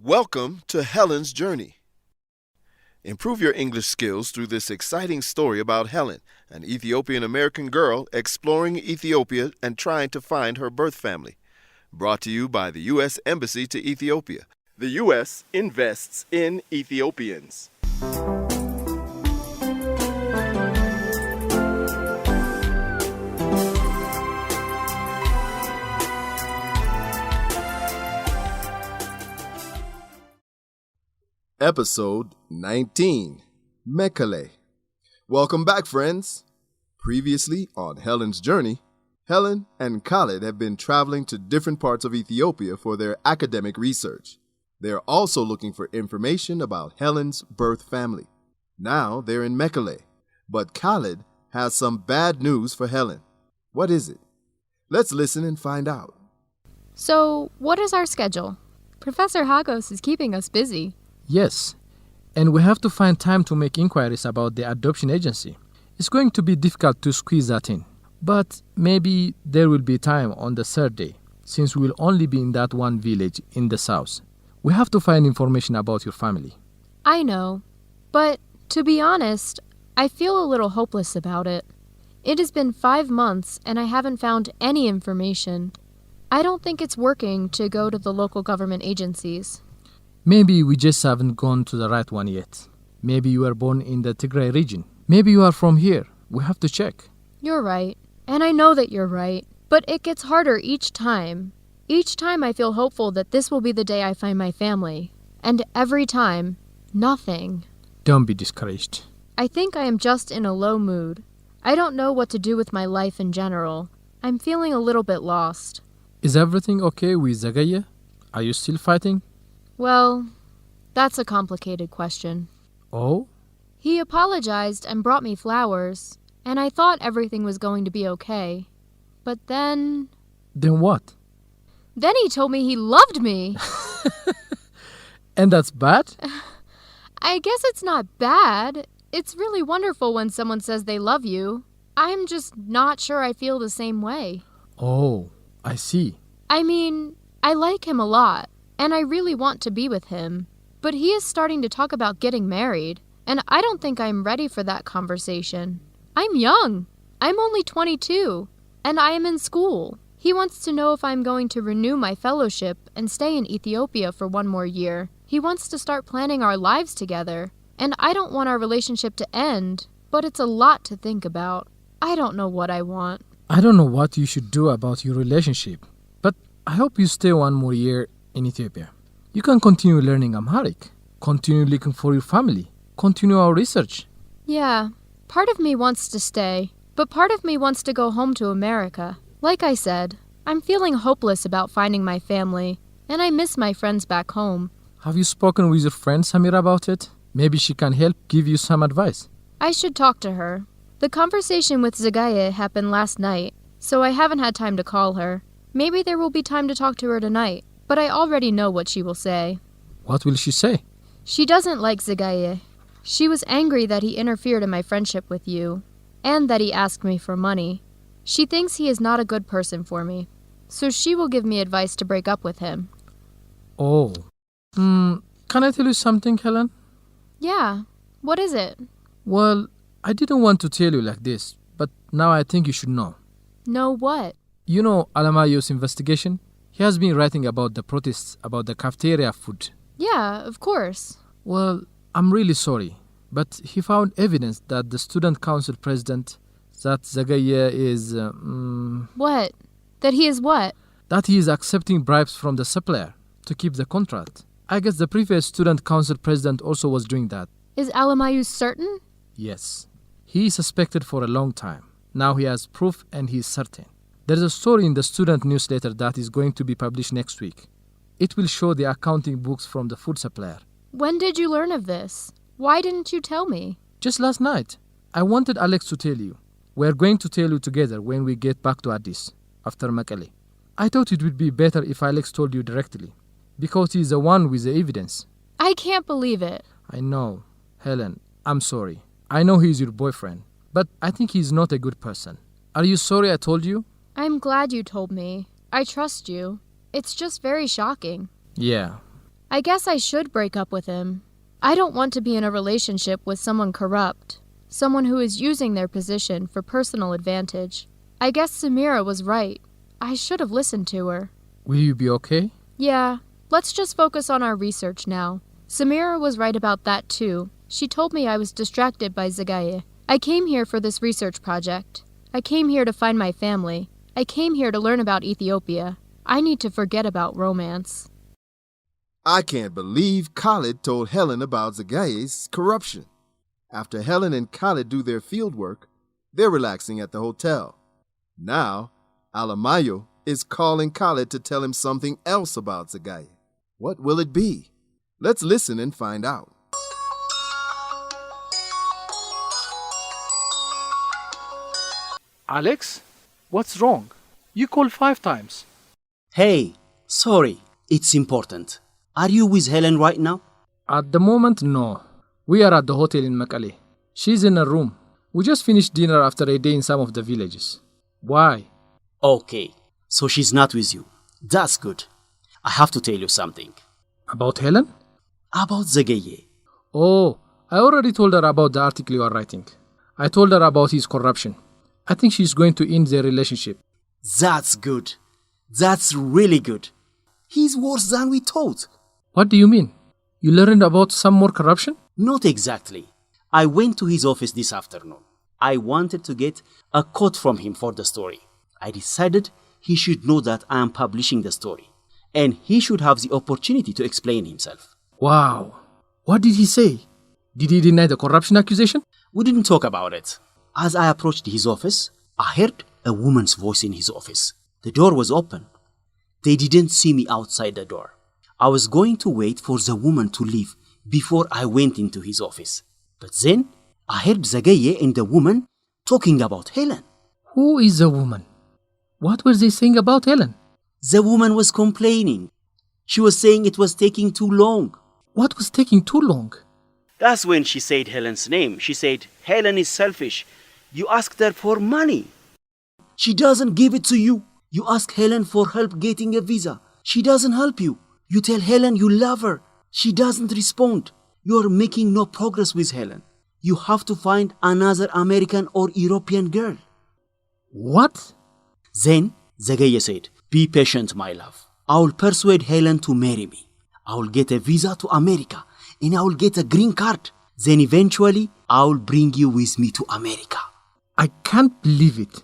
Welcome to Helen's Journey. Improve your English skills through this exciting story about Helen, an Ethiopian-American girl exploring Ethiopia and trying to find her birth family. Brought to you by the U.S. Embassy to Ethiopia. The U.S. invests in Ethiopians. Episode 19, Mekelle. Welcome back, friends. Previously on Helen's Journey, Helen and Khaled have been traveling to different parts of Ethiopia for their academic research. They are also looking for information about Helen's birth family. Now they're in Mekelle, but Khaled has some bad news for Helen. What is it? Let's listen and find out. So, what is our schedule? Professor Hagos is keeping us busy. Yes, and we have to find time to make inquiries about the adoption agency. It's going to be difficult to squeeze that in, but maybe there will be time on the third day, since we will only be in that one village in the south. We have to find information about your family. I know, but to be honest, I feel a little hopeless about it. It has been 5 months and I haven't found any information. I don't think it's working to go to the local government agencies. Maybe we just haven't gone to the right one yet. Maybe you were born in the Tigray region. Maybe you are from here. We have to check. You're right, and I know that you're right, but it gets harder each time. Each time I feel hopeful that this will be the day I find my family. And every time, nothing. Don't be discouraged. I think I am just in a low mood. I don't know what to do with my life in general. I'm feeling a little bit lost. Is everything okay with Zagaye? Are you still fighting? Well, that's a complicated question. Oh? He apologized and brought me flowers, and I thought everything was going to be okay. But then... Then what? Then he told me he loved me! And that's bad? I guess it's not bad. It's really wonderful when someone says they love you. I'm just not sure I feel the same way. Oh, I see. I mean, I like him a lot. And I really want to be with him. But he is starting to talk about getting married, and I don't think I'm ready for that conversation. I'm young. I'm only 22, and I am in school. He wants to know if I'm going to renew my fellowship and stay in Ethiopia for 1 more year. He wants to start planning our lives together, and I don't want our relationship to end, but it's a lot to think about. I don't know what I want. I don't know what you should do about your relationship, but I hope you stay 1 more year in Ethiopia. You can continue learning Amharic, continue looking for your family, continue our research. Yeah, part of me wants to stay, but part of me wants to go home to America. Like I said, I'm feeling hopeless about finding my family, and I miss my friends back home. Have you spoken with your friend Samira about it? Maybe she can help give you some advice. I should talk to her. The conversation with Zagaye happened last night, so I haven't had time to call her. Maybe there will be time to talk to her tonight. But I already know what she will say. What will she say? She doesn't like Zagaye. She was angry that he interfered in my friendship with you, and that he asked me for money. She thinks he is not a good person for me, so she will give me advice to break up with him. Oh. Can I tell you something, Helen? Yeah. What is it? Well, I didn't want to tell you like this, but now I think you should know. Know what? You know Alamayo's investigation? He has been writing about the protests about the cafeteria food. Yeah, of course. Well, I'm really sorry, but he found evidence that the student council president, that Zagaye is... What? That he is what? That he is accepting bribes from the supplier to keep the contract. I guess the previous student council president also was doing that. Is Alamayu certain? Yes. He is suspected for a long time. Now he has proof and he is certain. There is a story in the student newsletter that is going to be published next week. It will show the accounting books from the food supplier. When did you learn of this? Why didn't you tell me? Just last night. I wanted Alex to tell you. We are going to tell you together when we get back to Addis, after Mekelle. I thought it would be better if Alex told you directly, because he is the one with the evidence. I can't believe it. I know. Helen, I'm sorry. I know he is your boyfriend, but I think he is not a good person. Are you sorry I told you? I'm glad you told me. I trust you. It's just very shocking. Yeah. I guess I should break up with him. I don't want to be in a relationship with someone corrupt, someone who is using their position for personal advantage. I guess Samira was right. I should have listened to her. Will you be okay? Yeah, let's just focus on our research now. Samira was right about that too. She told me I was distracted by Zagaye. I came here for this research project. I came here to find my family. I came here to learn about Ethiopia. I need to forget about romance. I can't believe Khalid told Helen about Zagaye's corruption. After Helen and Khalid do their field work, they're relaxing at the hotel. Now, Alamayo is calling Khalid to tell him something else about Zagaye. What will it be? Let's listen and find out. Alex? What's wrong? You called 5 times. Hey, sorry, it's important. Are you with Helen right now? At the moment, no. We are at the hotel in Mekelle. She's in a room. We just finished dinner after a day in some of the villages. Why? Okay, so she's not with you. That's good. I have to tell you something. About Helen? About Zagaye. Oh, I already told her about the article you are writing. I told her about his corruption. I think she's going to end their relationship. That's good. That's really good. He's worse than we thought. What do you mean? You learned about some more corruption? Not exactly. I went to his office this afternoon. I wanted to get a quote from him for the story. I decided he should know that I am publishing the story, and he should have the opportunity to explain himself. Wow. What did he say? Did he deny the corruption accusation? We didn't talk about it. As I approached his office, I heard a woman's voice in his office. The door was open. They didn't see me outside the door. I was going to wait for the woman to leave before I went into his office. But then I heard Zagaye and the woman talking about Helen. Who is the woman? What were they saying about Helen? The woman was complaining. She was saying it was taking too long. What was taking too long? That's when she said Helen's name. She said, Helen is selfish. You asked her for money. She doesn't give it to you. You ask Helen for help getting a visa. She doesn't help you. You tell Helen you love her. She doesn't respond. You are making no progress with Helen. You have to find another American or European girl. What? Then Zagaye said, be patient, my love. I will persuade Helen to marry me. I will get a visa to America and I will get a green card. Then eventually I will bring you with me to America. I can't believe it.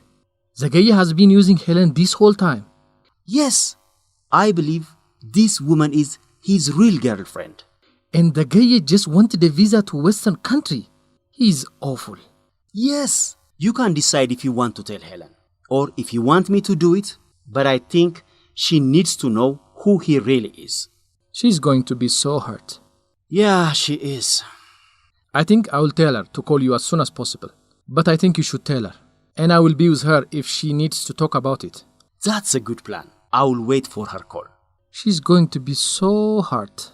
Zagaye has been using Helen this whole time. Yes, I believe this woman is his real girlfriend. And Zagaye just wanted a visa to Western country. He's awful. Yes, you can decide if you want to tell Helen or if you want me to do it, but I think she needs to know who he really is. She's going to be so hurt. Yeah, she is. I think I will tell her to call you as soon as possible. But I think you should tell her. And I will be with her if she needs to talk about it. That's a good plan. I will wait for her call. She's going to be so hurt.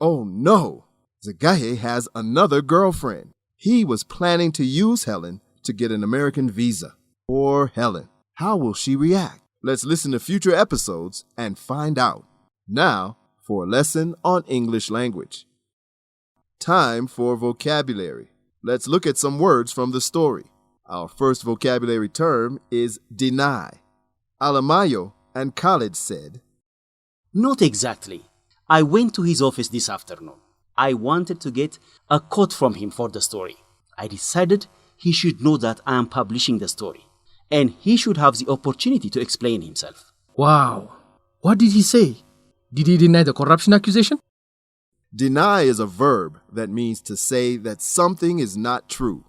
Oh no! Zagaye has another girlfriend. He was planning to use Helen to get an American visa. Poor Helen. How will she react? Let's listen to future episodes and find out. Now, for a lesson on English language. Time for vocabulary. Let's look at some words from the story. Our first vocabulary term is deny. Alamayo and Khalid said, Not exactly. I went to his office this afternoon. I wanted to get a quote from him for the story. I decided he should know that I am publishing the story, and he should have the opportunity to explain himself. Wow. What did he say? Did he deny the corruption accusation? Deny is a verb that means to say that something is not true.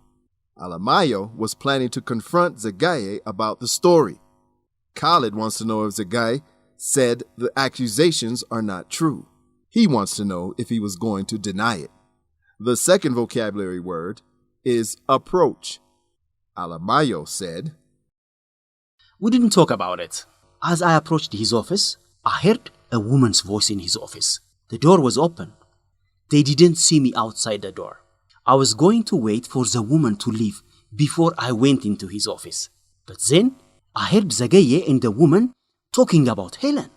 Alamayo was planning to confront Zagaye about the story. Khalid wants to know if Zagaye said the accusations are not true. He wants to know if he was going to deny it. The second vocabulary word is approach. Alamayo said, We didn't talk about it. As I approached his office, I heard a woman's voice in his office. The door was open. They didn't see me outside the door. I was going to wait for the woman to leave before I went into his office. But then I heard Zagaye and the woman talking about Helen.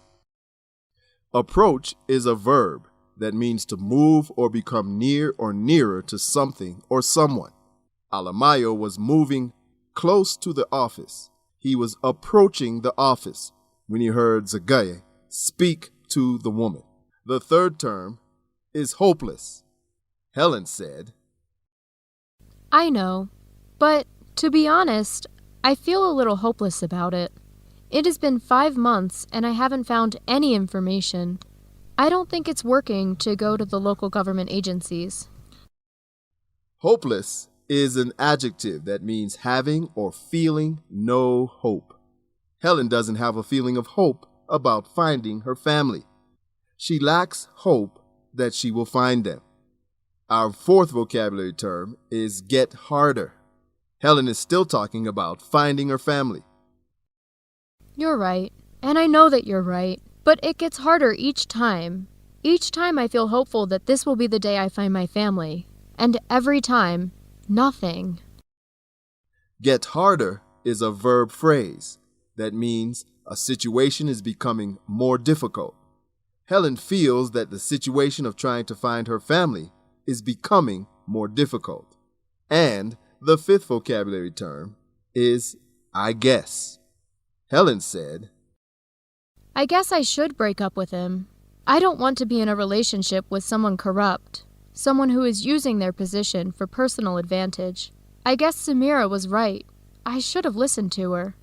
Approach is a verb that means to move or become near or nearer to something or someone. Alamayo was moving close to the office. He was approaching the office when he heard Zagaye speak to the woman. The third term is hopeless. Helen said, I know, but to be honest, I feel a little hopeless about it. It has been 5 months and I haven't found any information. I don't think it's working to go to the local government agencies. Hopeless is an adjective that means having or feeling no hope. Helen doesn't have a feeling of hope about finding her family. She lacks hope that she will find them. Our fourth vocabulary term is get harder. Helen is still talking about finding her family. You're right, and I know that you're right, but it gets harder each time. Each time I feel hopeful that this will be the day I find my family, and every time, nothing. Get harder is a verb phrase that means a situation is becoming more difficult. Helen feels that the situation of trying to find her family is becoming more difficult. And the fifth vocabulary term is I guess. Helen said, I guess I should break up with him. I don't want to be in a relationship with someone corrupt, someone who is using their position for personal advantage. I guess Samira was right. I should have listened to her.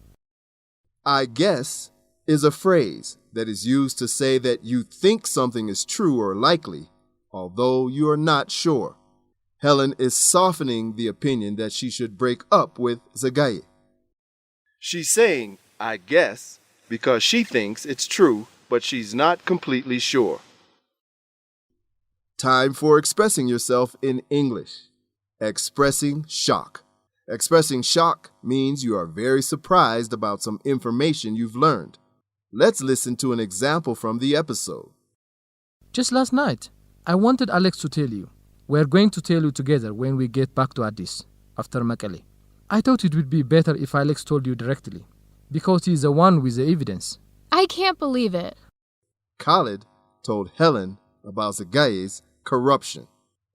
I guess is a phrase that is used to say that you think something is true or likely, although you are not sure. Helen is softening the opinion that she should break up with Zagaye. She's saying, I guess, because she thinks it's true, but she's not completely sure. Time for expressing yourself in English. Expressing shock. Expressing shock means you are very surprised about some information you've learned. Let's listen to an example from the episode. Just last night, I wanted Alex to tell you. We're going to tell you together when we get back to Addis, after Mekelle. I thought it would be better if Alex told you directly, because he's the one with the evidence. I can't believe it. Khaled told Helen about Zagaye's corruption.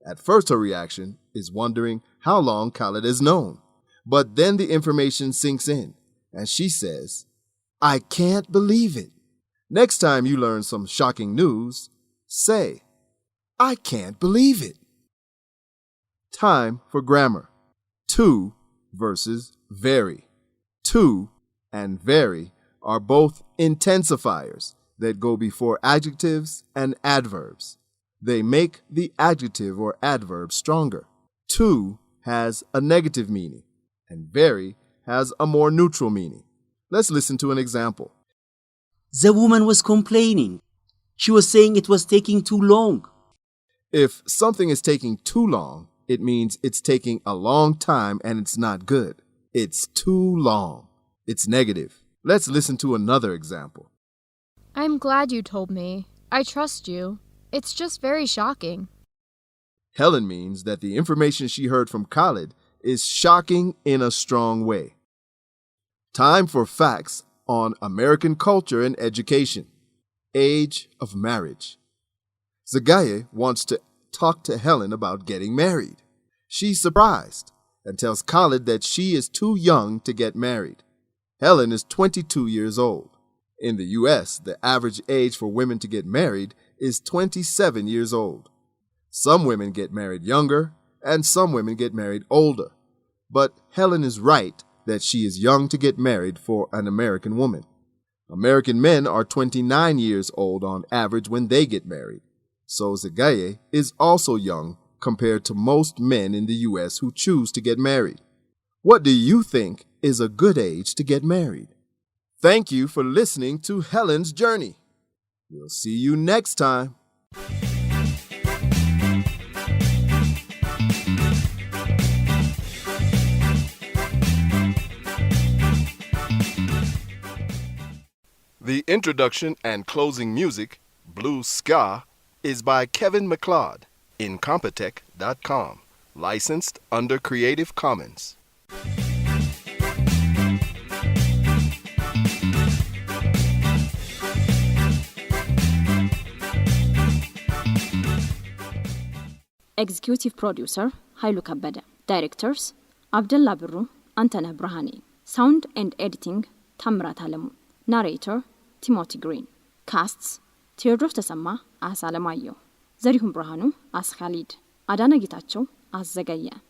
At first, her reaction is wondering how long Khaled is known. But then the information sinks in, and she says, I can't believe it. Next time you learn some shocking news, say, I can't believe it. Time for grammar. To versus very. To and very are both intensifiers that go before adjectives and adverbs. They make the adjective or adverb stronger. To has a negative meaning, and very has a more neutral meaning. Let's listen to an example. The woman was complaining. She was saying it was taking too long. If something is taking too long, it means it's taking a long time and it's not good. It's too long. It's negative. Let's listen to another example. I'm glad you told me. I trust you. It's just very shocking. Helen means that the information she heard from Khaled is shocking in a strong way. Time for facts on American culture and education. Age of marriage. Zagaye wants to talk to Helen about getting married. She's surprised and tells Khaled that she is too young to get married. Helen is 22 years old. In the U.S., the average age for women to get married is 27 years old. Some women get married younger, and some women get married older. But Helen is right that she is young to get married for an American woman. American men are 29 years old on average when they get married. So Zagaye is also young compared to most men in the U.S. who choose to get married. What do you think is a good age to get married? Thank you for listening to Helen's Journey. We'll see you next time. The introduction and closing music, Blue Ska, is by Kevin MacLeod, Incompetech.com, licensed under Creative Commons. Executive Producer Hailu Kabada. Directors Abdullah Birru, Antaneh Brahani. Sound and Editing Tamrat Alamu. Narrator Timothy Green. Casts Theodros Tasama as Alamayo. Zarihum Brahanu as Khalid. Adana Gitacho as Zagaya.